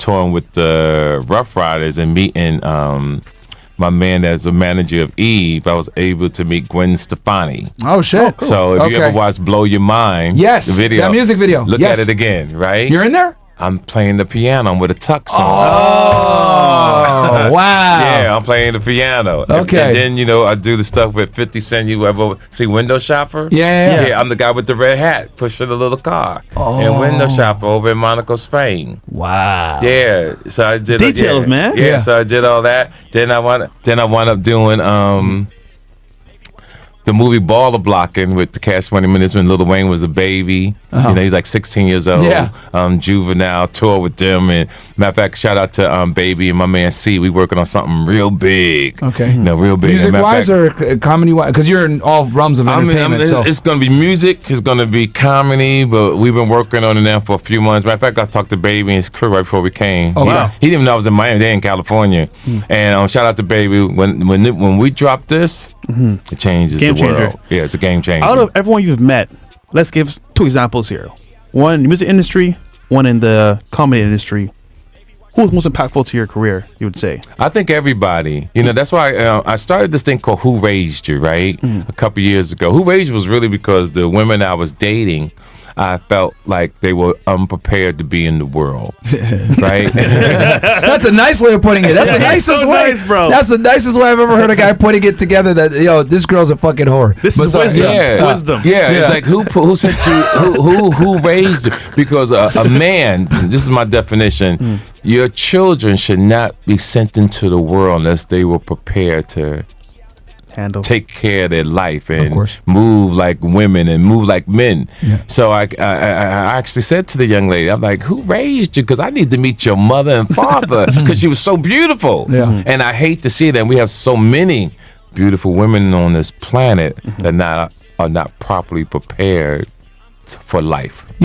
touring with the Rough Riders and meeting my man that's a manager of Eve. I was able to meet Gwen Stefani. Oh shit! Oh, cool. So if you ever watch Blow Your Mind, yes, the video, that music video, look at it again, right? You're in there. I'm playing the piano with a tux on. Oh, wow. Yeah, I'm playing the piano. Okay. And then, you know, I do the stuff with 50 Cent. You ever see Window Shopper? Yeah. I'm the guy with the red hat pushing the little car. And Window Shopper over in Monaco, Spain. Wow. Yeah. So I did details, man. Yeah, so I did all that. Then I wound up doing the movie Baller Blocking with the Cash Money Minister when Lil Wayne was a baby. You know, he's like 16 years old. Yeah. Juvenile, tour with them. And matter of fact, shout out to Baby and my man C. We working on something real big. Okay. You know, real big. Music-wise or comedy-wise? Because you're in all realms of entertainment. So. It's going to be music. It's going to be comedy. But we've been working on it now for a few months. Matter of fact, I talked to Baby and his crew right before we came. Oh, wow. He didn't even know I was in Miami. They're in California. And shout out to Baby. When we drop this, it changes the world. Yeah, it's a game changer. Out of everyone you've met, let's give 2 examples here. One in the music industry, one in the comedy industry. Who was most impactful to your career, you would say? I think everybody. You know, that's why I started this thing called Who Raised You, right? A couple years ago. Who Raised You was really because the women I was dating, I felt like they were unprepared to be in the world, right? That's a nice way of putting it. That's the nicest so way, nice, bro. That's the nicest way I've ever heard a guy putting it together. That this girl's a fucking whore. This is wisdom. Wisdom. Yeah, it's like who sent you? Who raised you? Because a man. This is my definition. Your children should not be sent into the world unless they were prepared to take care of their life and move like women and move like men. So I actually said to the young lady, I'm like, who raised you? Because I need to meet your mother and father because she was so beautiful. And I hate to see that we have so many beautiful women on this planet that are not properly prepared for life.